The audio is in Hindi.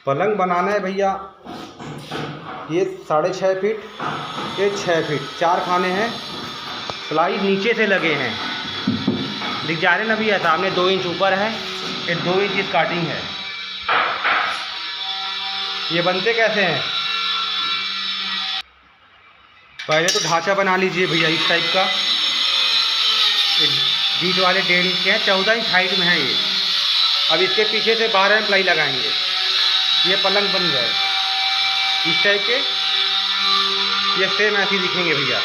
पलंग बनाना है भैया। ये 6.5 फीट, ये 6 फीट, 4 खाने हैं। प्लाई नीचे से लगे हैं, दिख जा रहे ना भैया, सामने 2 इंच ऊपर है, ये 2 इंच की काटिंग है। ये बनते कैसे हैं? पहले तो ढांचा बना लीजिए भैया इस टाइप का। बीच वाले 1.5 इंच के हैं, 14 इंच हाइट में है ये। अब इसके पीछे से 12 प्लाई लगाएंगे, ये पलंग बन गए इस टाइप के। ये सेम ऐसे ही दिखेंगे भैया।